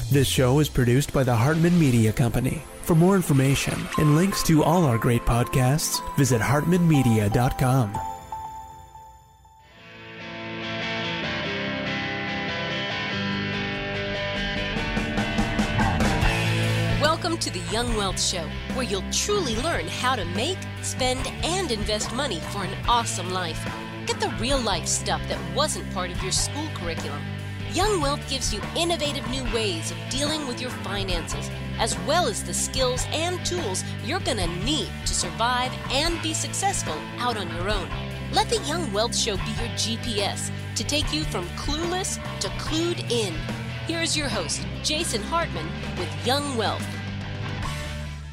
This show is produced by the Hartman Media Company. For more information and links to all our great podcasts, visit hartmanmedia.com. Welcome to the Young Wealth Show, where you'll truly learn how to make, spend, and invest money for an awesome life. Get the real-life stuff that wasn't part of your school curriculum. Young Wealth gives you innovative new ways of dealing with your finances, as well as the skills and tools you're going to need to survive and be successful out on your own. Let the Young Wealth Show be your GPS to take you from clueless to clued in. Here's your host, Jason Hartman, with Young Wealth.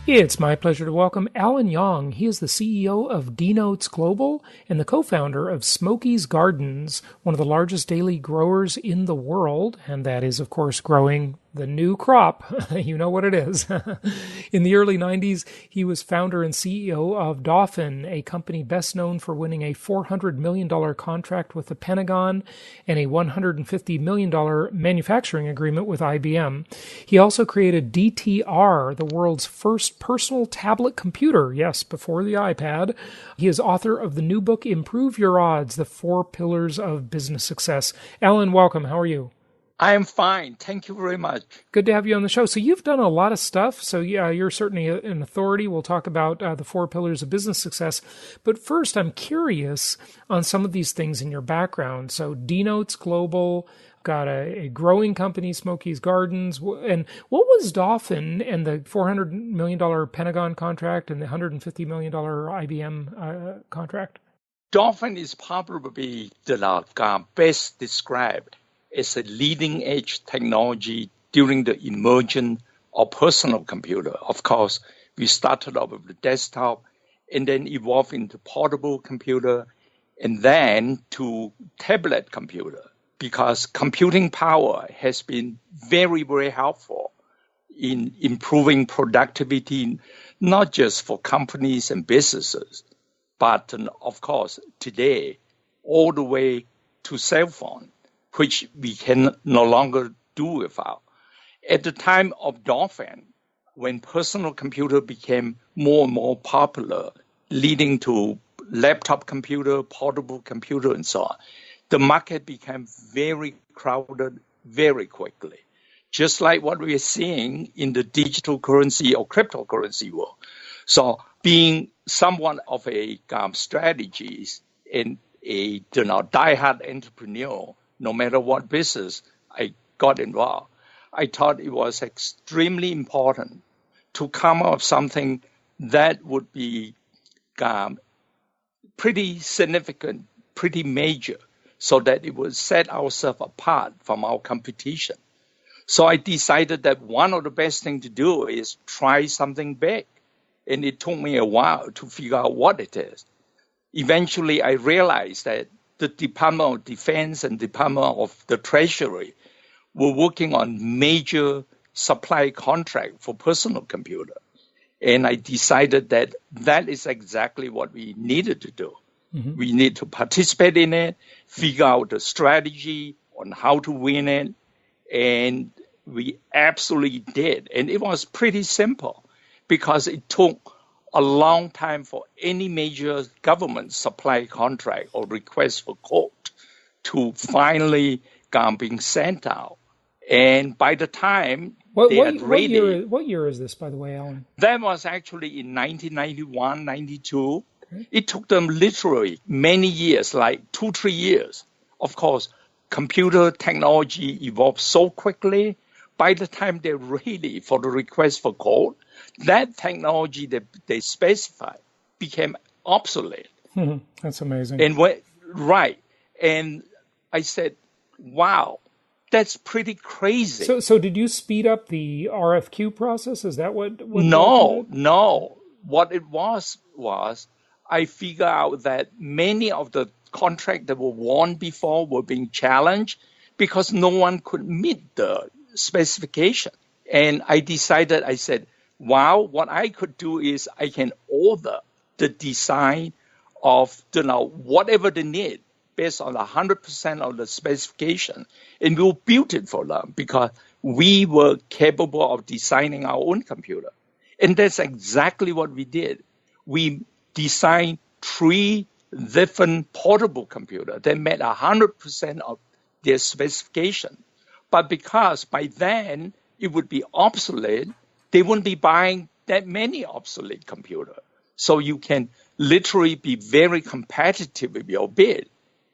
It's my pleasure to welcome Alan Yong. He is the CEO of DNotes Global and the co-founder of Smokey's Gardens, one of the largest daily growers in the world, and that is, of course, growing the new crop. You know what it is. In the early 90s, he was founder and CEO of Dolphin, a company best known for winning a $400 million contract with the Pentagon and a $150 million manufacturing agreement with IBM. He also created DTR, the world's first personal tablet computer, yes, before the iPad. He is author of the new book, Improve Your Odds, The 4 Pillars of Business Success. Alan, welcome. How are you? I am fine. Thank you very much. Good to have you on the show. So you've done a lot of stuff. So yeah, you're certainly an authority. We'll talk about the 4 pillars of business success. But first, I'm curious on some of these things in your background. So DNotes Global, got a growing company, Smokey's Gardens. And what was Dolphin and the $400 million Pentagon contract and the $150 million IBM contract? Dolphin is probably the best described as a leading-edge technology during the emergence of personal computer. Of course, we started off with the desktop and then evolved into portable computer and then to tablet computer, because computing power has been very, very helpful in improving productivity, not just for companies and businesses, but of course, today, all the way to cell phone, which we can no longer do without. At the time of Dolphin, when personal computer became more and more popular, leading to laptop computer, portable computer, and so on, the market became very crowded very quickly, just like what we are seeing in the digital currency or cryptocurrency world. So being somewhat of a strategist and a diehard entrepreneur, no matter what business I got involved, I thought it was extremely important to come up with something that would be pretty significant, pretty major, so that it would set ourselves apart from our competition. So I decided that one of the best things to do is try something big. And it took me a while to figure out what it is. Eventually, I realized that the Department of Defense and Department of the Treasury were working on major supply contract for personal computer. And I decided that that is exactly what we needed to do. Mm-hmm. We need to participate in it, figure out the strategy on how to win it. And we absolutely did. And it was pretty simple because it took a long time for any major government supply contract or request for quote to finally being sent out. And by the time what year is this, by the way, Alan? That was actually in 1991, 92. Okay. It took them literally many years, like 2-3 years. Of course, computer technology evolved so quickly. By the time they're ready for the request for code, that technology that they specified became obsolete. That's amazing. And and I said, wow, that's pretty crazy. So did you speed up the RFQ process? Is that what No. What it was I figured out that many of the contracts that were won before were being challenged because no one could meet the specification. And I said, wow, what I could do is I can order the design of whatever they need based on 100% of the specification, and we built it for them because we were capable of designing our own computer. And that's exactly what we did. We designed 3 different portable computers that met 100% of their specification. But because by then it would be obsolete, they wouldn't be buying that many obsolete computers. So you can literally be very competitive with your bid.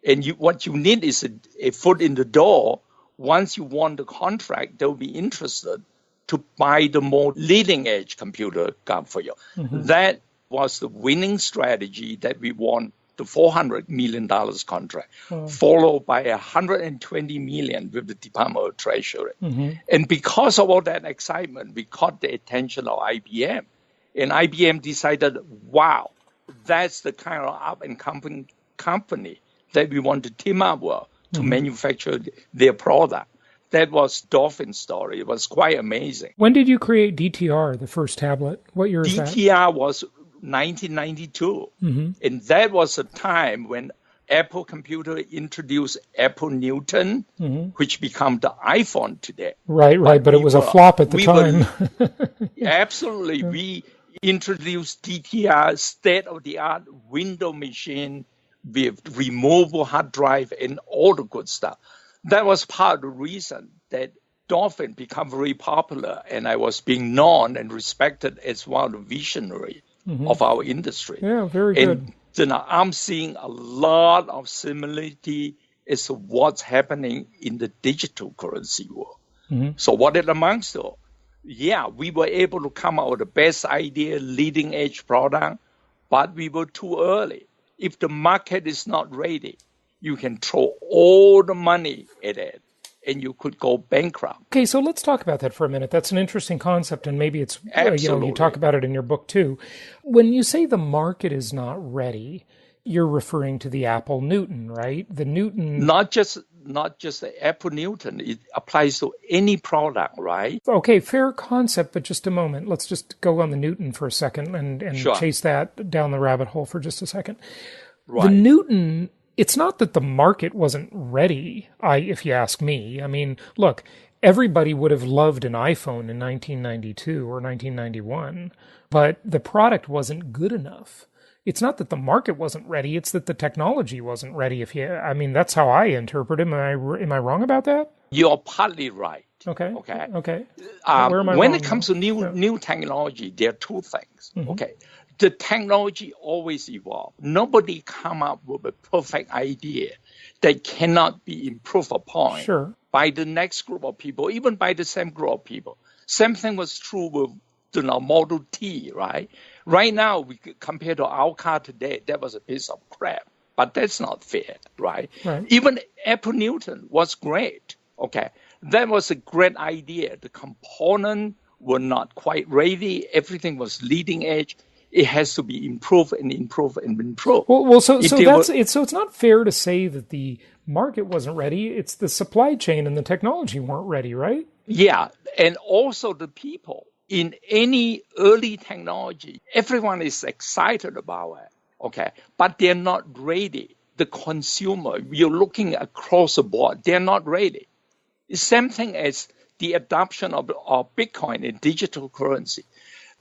And what you need is a foot in the door. Once you won the contract, they'll be interested to buy the more leading edge computer for you. Mm-hmm. That was the winning strategy that we won the $400 million contract, followed by $120 million with the Department of Treasury. Mm-hmm. And because of all that excitement, we caught the attention of IBM. And IBM decided, wow, that's the kind of up-and-coming company that we want to team up with to manufacture their product. That was Dolphin's story. It was quite amazing. When did you create DTR, the first tablet? What year is that? DTR was 1992. Mm-hmm. And that was a time when Apple Computer introduced Apple Newton, which became the iPhone today. Right. But it was a flop at the time. Absolutely. Yeah. We introduced DTR, state-of-the-art window machine with removable hard drive and all the good stuff. That was part of the reason that Dolphin became very popular, and I was being known and respected as one of the visionaries of our industry. Yeah, very good. And I'm seeing a lot of similarity as to what's happening in the digital currency world. Mm-hmm. So what it amounts to, we were able to come out with the best idea, leading edge product, but we were too early. If the market is not ready, you can throw all the money at it, and you could go bankrupt. Okay, so let's talk about that for a minute. That's an interesting concept, and maybe it's, you talk about it in your book too. When you say the market is not ready, you're referring to the Apple Newton, right? The Newton... Not just the Apple Newton. It applies to any product, right? Okay, fair concept, but just a moment. Let's just go on the Newton for a second and chase that down the rabbit hole for just a second. Right. The Newton... It's not that the market wasn't ready, if you ask me. I mean, look, everybody would have loved an iPhone in 1992 or 1991, but the product wasn't good enough. It's not that the market wasn't ready, it's that the technology wasn't ready. That's how I interpret it. Am I wrong about that? You're partly right. Okay. Where am I when wrong? It comes to new technology, there are 2 things. Mm-hmm. Okay. The technology always evolves. Nobody come up with a perfect idea that cannot be improved upon by the next group of people, even by the same group of people. Same thing was true with Model T, right? Right now, compared to our car today, that was a piece of crap. But that's not fair, right? Even Apple Newton was great, okay? That was a great idea. The components were not quite ready. Everything was leading edge. It has to be improved and improved and improved. So it's not fair to say that the market wasn't ready. It's the supply chain and the technology weren't ready, right? Yeah, and also the people. In any early technology, everyone is excited about it, okay? But they're not ready. The consumer, you're looking across the board, they're not ready. It's the same thing as the adoption of Bitcoin and digital currency.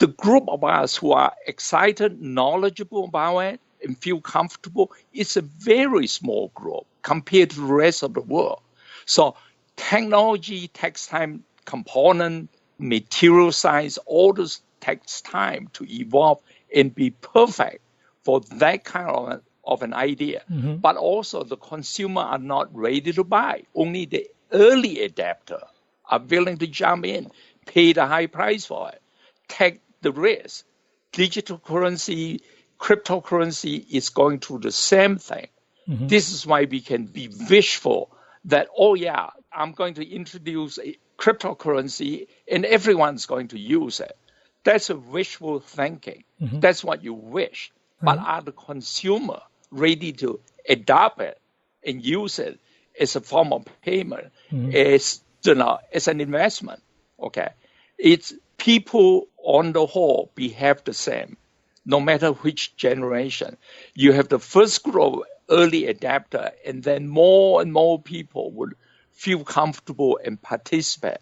The group of us who are excited, knowledgeable about it, and feel comfortable, it's a very small group compared to the rest of the world. So technology takes time, component, material science, all this takes time to evolve and be perfect for that kind of an idea. Mm-hmm. But also the consumer are not ready to buy. Only the early adapter are willing to jump in, pay the high price for it, take the risk. Digital currency, cryptocurrency is going through the same thing. Mm-hmm. This is why we can be wishful that, I'm going to introduce a cryptocurrency and everyone's going to use it. That's a wishful thinking. Mm-hmm. That's what you wish. Mm-hmm. But are the consumer ready to adopt it and use it as a form of payment, as an investment? Okay. It's people on the whole behave the same, no matter which generation. You have the first group early adapter, and then more and more people would feel comfortable and participate.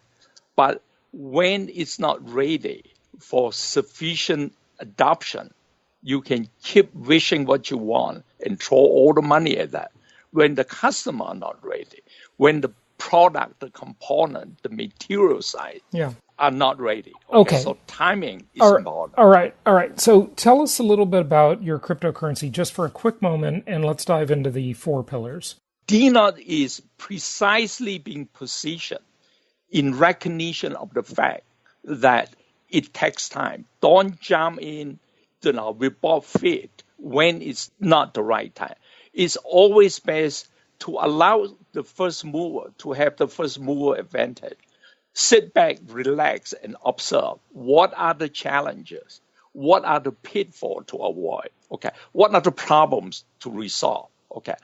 But when it's not ready for sufficient adoption, you can keep wishing what you want and throw all the money at that. When the customer are not ready, when the product, the component, the material side are not ready. Okay. So timing is important. All right. So tell us a little bit about your cryptocurrency just for a quick moment, and let's dive into the 4 pillars. DNotes is precisely being positioned in recognition of the fact that it takes time. Don't jump in, without fit when it's not the right time. It's always best to allow the first mover to have the first mover advantage. Sit back, relax, and observe. What are the challenges? What are the pitfalls to avoid? Okay. What are the problems to resolve? Okay.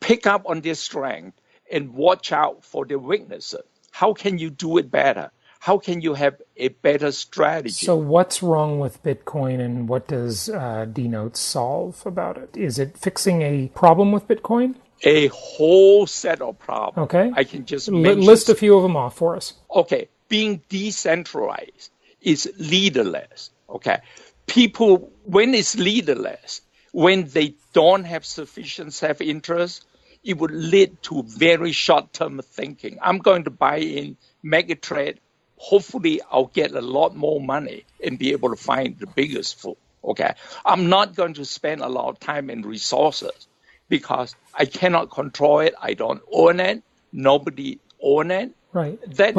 Pick up on their strength and watch out for their weaknesses. How can you do it better? How can you have a better strategy? So what's wrong with Bitcoin, and what does DNotes solve about it? Is it fixing a problem with Bitcoin? A whole set of problems. Okay. I can just list a few of them off for us. Okay. Being decentralized is leaderless. Okay. People, when it's leaderless, when they don't have sufficient self-interest, it would lead to very short-term thinking. I'm going to buy in, make a trade. Hopefully, I'll get a lot more money and be able to find the biggest food. Okay. I'm not going to spend a lot of time and resources because I cannot control it. I don't own it. Nobody owns it. Right. But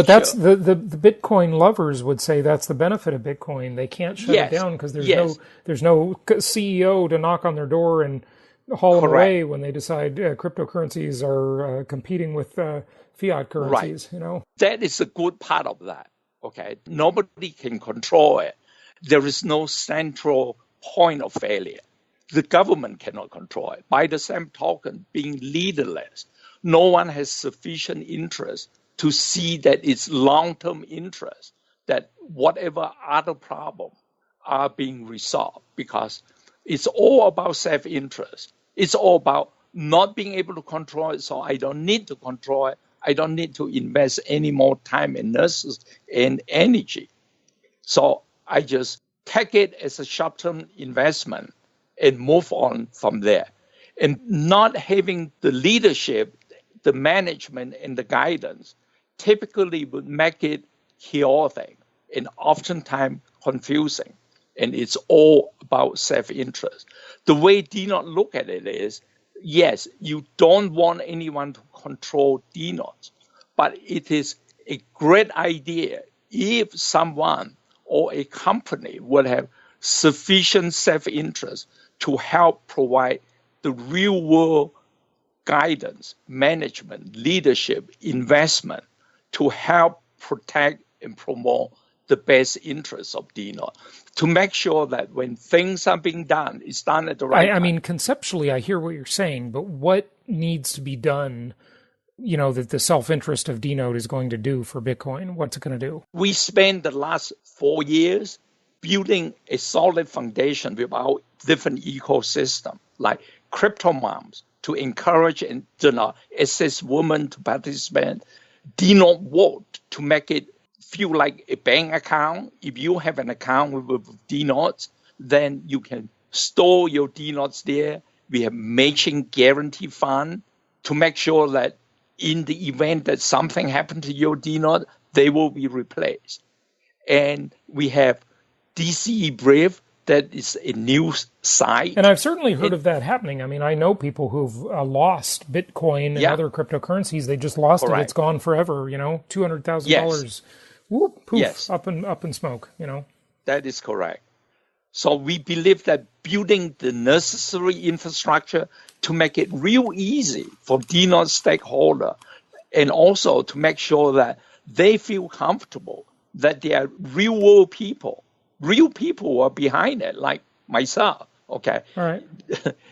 that's the Bitcoin lovers would say that's the benefit of Bitcoin. They can't shut it down because there's no CEO to knock on their door and haul them away when they decide cryptocurrencies are competing with fiat currencies. Right. That is a good part of that. Okay. Nobody can control it. There is no central point of failure. The government cannot control it. By the same token, being leaderless, no one has sufficient interest to see that it's long-term interest, that whatever other problems are being resolved, because it's all about self-interest. It's all about not being able to control it, so I don't need to control it. I don't need to invest any more time and nurses and energy. So I just take it as a short-term investment and move on from there. And not having the leadership, the management, and the guidance typically would make it chaotic and oftentimes confusing. And it's all about self-interest. The way DNotes look at it is, yes, you don't want anyone to control DNotes, but it is a great idea if someone or a company would have sufficient self-interest to help provide the real-world guidance, management, leadership, investment to help protect and promote the best interests of DNotes, to make sure that when things are being done, it's done at the right time. I mean, conceptually, I hear what you're saying, but what needs to be done, that the self-interest of DNotes is going to do for Bitcoin? What's it going to do? We spent the last 4 years building a solid foundation with our different ecosystem, like crypto moms, to encourage and assist women to participate. DNotes Vault to make it feel like a bank account. If you have an account with DNotes, then you can store your DNotes there. We have matching guarantee fund to make sure that in the event that something happened to your DNotes, they will be replaced. And we have DCE Brave, that is a new site. And I've certainly heard of that happening. I mean, I know people who've lost Bitcoin and other cryptocurrencies. They just lost it. It's gone forever, $200,000. Yes. Whoop, poof, up in smoke, That is correct. So we believe that building the necessary infrastructure to make it real easy for DNotes stakeholders, and also to make sure that they feel comfortable that they are real-world people. Real people are behind it, like myself, okay? All right.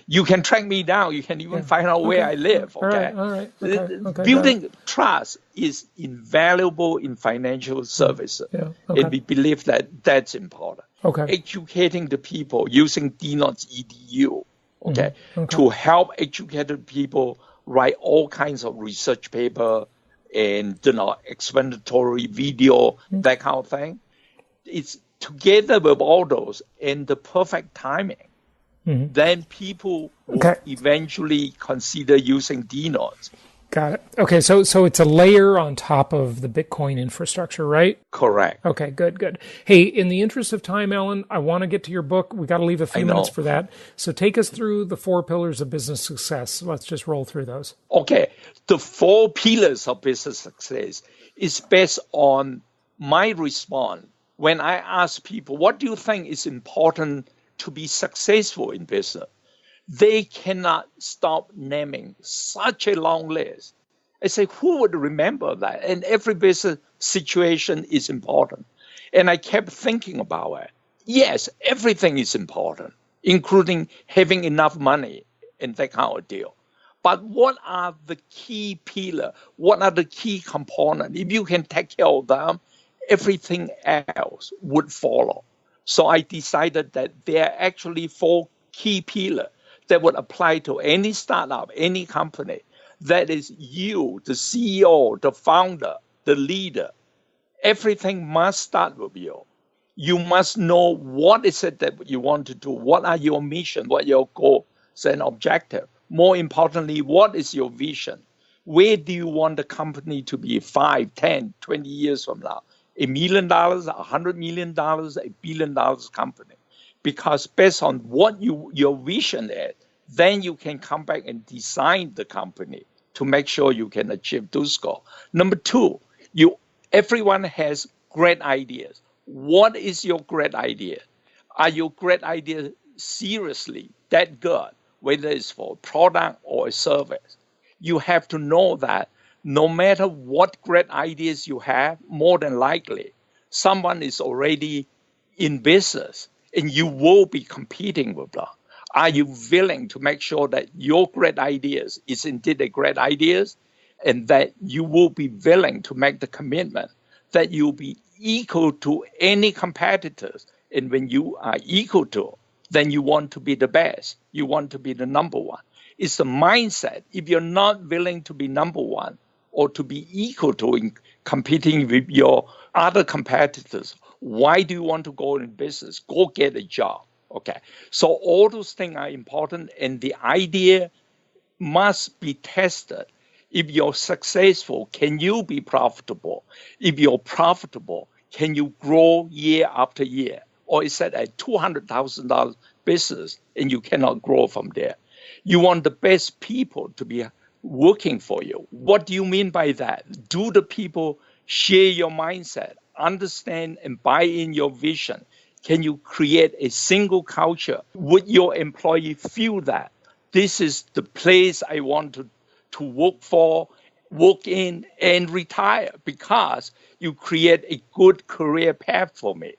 You can track me down. You can even find out where I live, okay? All right. Okay. Building trust is invaluable in financial services. Okay. And we believe that that's important. Okay. Educating the people using DNotes EDU okay, Okay. to help educated people write all kinds of research paper and explanatory video, that kind of thing. It's together with all those and the perfect timing. Then people will eventually consider using DNotes. Got it. Okay, so it's a layer on top of the Bitcoin infrastructure, right? Correct. Okay, good. Hey, in the interest of time, Alan, I want to get to your book. We got to leave a few minutes for that. So take us through the 4 pillars of business success. Let's just roll through those. Okay, the 4 pillars of business success is based on my response when I ask people, what do you think is important to be successful in business? They cannot stop naming such a long list. I say, who would remember that? And every business situation is important. And I kept thinking about it. Yes, everything is important, including having enough money and that kind of deal. But what are the key pillars? What are the key components? If you can take care of them, everything else would follow. So I decided that there are actually 4 key pillars that would apply to any startup, any company. That is you, the CEO, the founder, the leader. Everything must start with you. You must know what is it that you want to do. What are your mission? What are your goals and objectives? More importantly, what is your vision? Where do you want the company to be 5, 10, 20 years from now? $1 million, $100 million, $1 billion company. Because based on what your vision is, then you can come back and design the company to make sure you can achieve those goals. Number 2, everyone has great ideas. What is your great idea? Are your great ideas seriously that good, whether it's for a product or a service? You have to know that no matter what great ideas you have, more than likely, someone is already in business and you will be competing with them. Are you willing to make sure that your great ideas is indeed a great ideas, and that you will be willing to make the commitment that you'll be equal to any competitors? And when you are equal to, then you want to be the best. You want to be the number one. It's the mindset. If you're not willing to be number one or to be equal to in competing with your other competitors, why do you want to go in business? Go get a job. Okay. So all those things are important, and the idea must be tested. If you're successful, can you be profitable? If you're profitable, can you grow year after year? Or is that a $200,000 business and you cannot grow from there? You want the best people to be working for you. What do you mean by that? Do the people share your mindset, understand and buy in your vision? Can you create a single culture? Would your employee feel that this is the place I want to work for, work in, and retire? Because you create a good career path for me.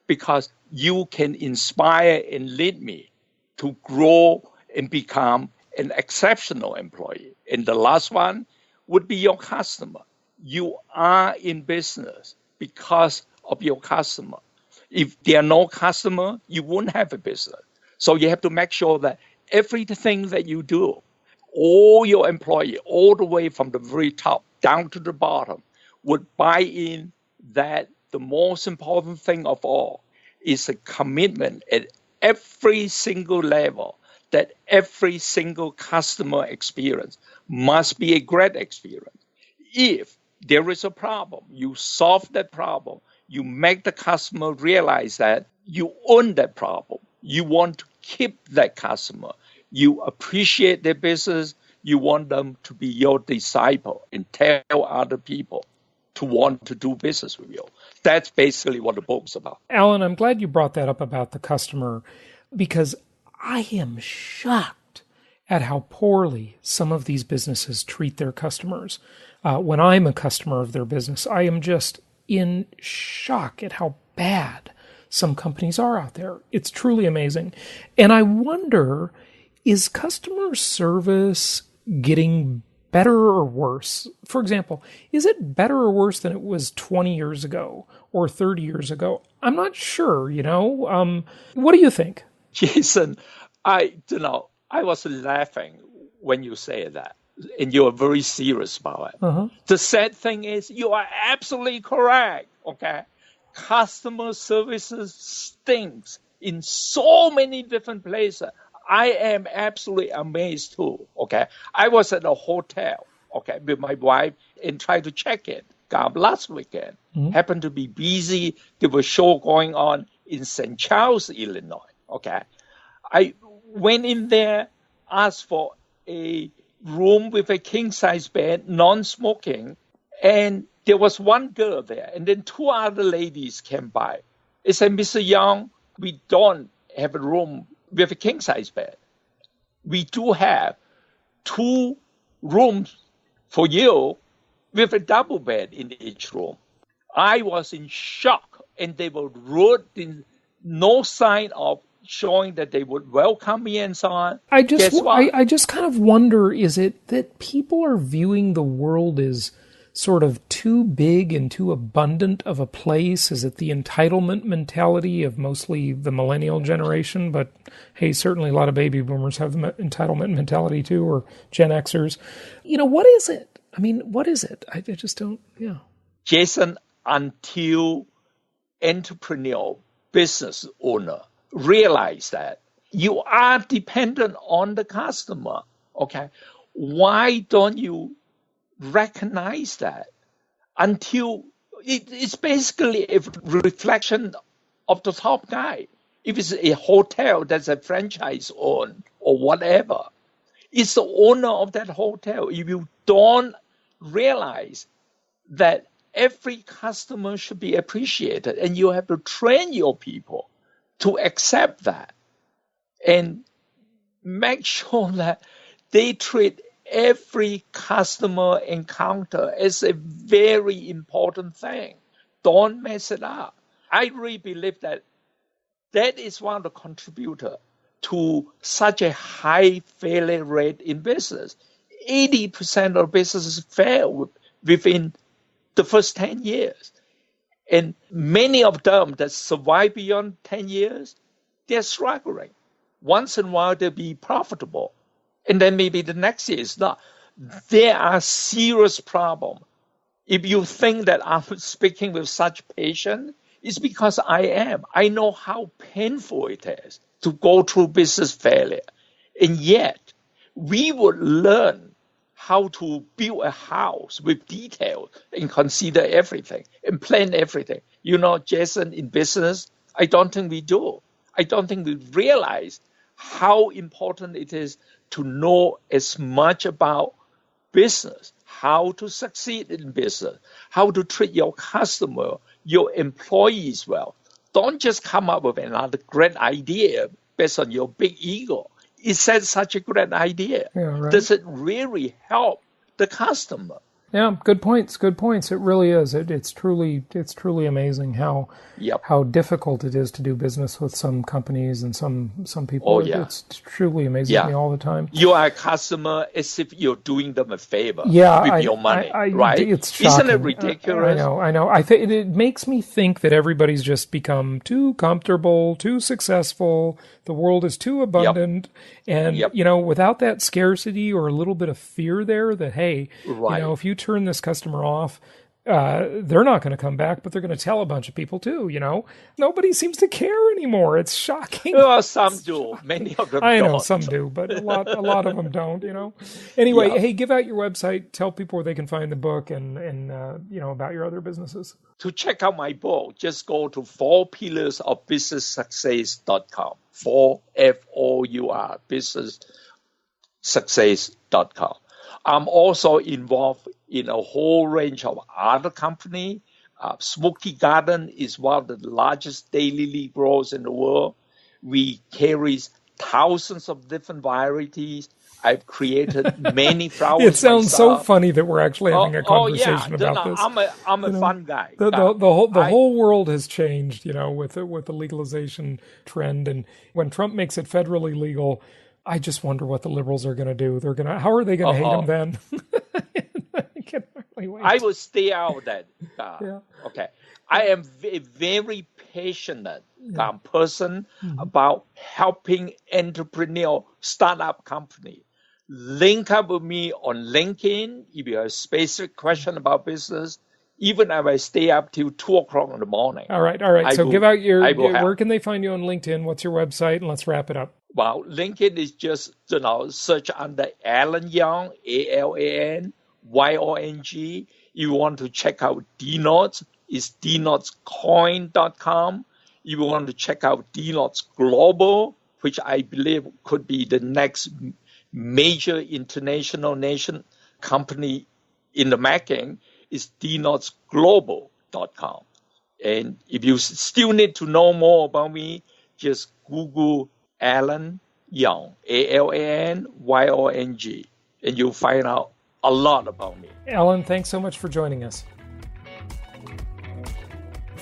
Because you can inspire and lead me to grow and become an exceptional employee. And the last one would be your customer. You are in business because of your customer. If there are no customer, you wouldn't have a business. So you have to make sure that everything that you do, all your employees, all the way from the very top down to the bottom, would buy in that the most important thing of all is a commitment at every single level, that every single customer experience must be a great experience. If there is a problem, you solve that problem, you make the customer realize that you own that problem. You want to keep that customer. You appreciate their business. You want them to be your disciple and tell other people to want to do business with you. That's basically what the book's about. Alan, I'm glad you brought that up about the customer, because I am shocked at how poorly some of these businesses treat their customers. When I'm a customer of their business, I am just in shock at how bad some companies are out there. It's truly amazing. And I wonder, is customer service getting better or worse? For example, is it better or worse than it was 20 years ago or 30 years ago? I'm not sure, What do you think? Jason, I I was laughing when you say that, and you are very serious about it. Uh-huh. The sad thing is, you are absolutely correct, okay? Customer services stinks in so many different places. I am absolutely amazed too, okay? I was at a hotel, okay, with my wife and tried to check in. Last weekend. Happened to be busy. There was a show going on in St. Charles, Illinois, okay? I went in there, asked for a room with a king-size bed, non-smoking, and there was one girl there, and then two other ladies came by. They said, Mr. Young, we don't have a room with a king-size bed. We do have 2 rooms for you with a double bed in each room. I was in shock, and they were rude, no sign of showing that they would welcome me and so on. I just kind of wonder, is it that people are viewing the world as sort of too big and too abundant of a place? Is it the entitlement mentality of mostly the millennial generation? But hey, certainly a lot of baby boomers have the entitlement mentality too, or Gen Xers. What is it? I mean, what is it? I just don't, Jason, until entrepreneur, business owner realize that you are dependent on the customer, okay? Why don't you recognize that until it's basically a reflection of the top guy? If it's a hotel that's a franchise owned or whatever, it's the owner of that hotel. If you don't realize that every customer should be appreciated, and you have to train your people to accept that and make sure that they treat every customer encounter as a very important thing. Don't mess it up. I really believe that is one of the contributors to such a high failure rate in business. 80% of businesses fail within the first 10 years. And many of them that survive beyond 10 years, they're struggling. Once in a while, they'll be profitable. And then maybe the next year is not. There are serious problems. If you think that I'm speaking with such patience, it's because I am. I know how painful it is to go through business failure. And yet, we would learn how to build a house with detail and consider everything and plan everything. Jason, in business, I don't think we do. I don't think we realize how important it is to know as much about business, how to succeed in business, how to treat your customer, your employees well. Don't just come up with another great idea based on your big ego. Is that such a great idea? Yeah, right. Does it really help the customer? Yeah, good points. Good points. It really is. It's truly amazing how difficult it is to do business with some companies and some people. Oh, yeah. It's truly amazing to me all the time. You are a customer as if you're doing them a favor with your money, right? It's shocking. Isn't it ridiculous? I know. It makes me think that everybody's just become too comfortable, too successful. The world is too abundant. And, without that scarcity or a little bit of fear there that, hey, if you turn this customer off, they're not going to come back, but they're going to tell a bunch of people too, Nobody seems to care anymore. It's shocking. Well, some do. Many of them don't. I know some do, but a lot of them don't, Anyway, hey, give out your website. Tell people where they can find the book and about your other businesses. To check out my book, just go to 4pillarsofbusinesssuccess.com. 4 FOUR businesssuccess.com. I'm also involved in a whole range of other companies. Smoky Garden is one of the largest daily leaf growers in the world. We carry thousands of different varieties. I've created many flowers. It sounds so funny that we're actually having a conversation about this. I'm a fun guy. The whole world has changed, with the legalization trend. And when Trump makes it federally legal, I just wonder what the liberals are going to do. How are they going to hate him then? can hardly wait. I will stay out of that. Yeah. Okay. I am a very passionate person about helping entrepreneur startup company. Link up with me on LinkedIn if you have a specific question about business. Even if I stay up till 2 o'clock in the morning. All right. So give out where can they find you on LinkedIn? What's your website? And let's wrap it up. Well, LinkedIn is just, search under Alan Yong, ALANYONG. If you want to check out DNotes, it's DNotesCoin.com. If you want to check out DNotes Global, which I believe could be the next major international nation company in the making, is DNotesGlobal.com. And if you still need to know more about me, just Google Alan Yong, ALANYONG, and you'll find out a lot about me. Alan, thanks so much for joining us.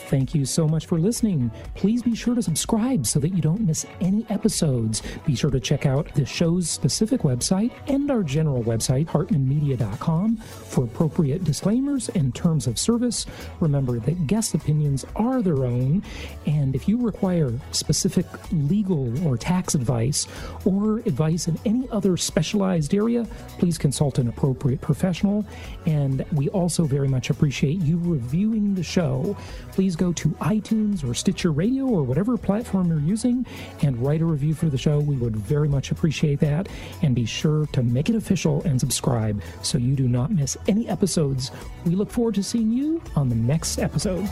Thank you so much for listening. Please be sure to subscribe so that you don't miss any episodes. Be sure to check out the show's specific website and our general website, hartmanmedia.com, for appropriate disclaimers and terms of service. Remember that guest opinions are their own, and if you require specific legal or tax advice or advice in any other specialized area, please consult an appropriate professional. And we also very much appreciate you reviewing the show. Please go to iTunes or Stitcher Radio or whatever platform you're using and write a review for the show. We would very much appreciate that. And be sure to make it official and subscribe so you do not miss any episodes. We look forward to seeing you on the next episode.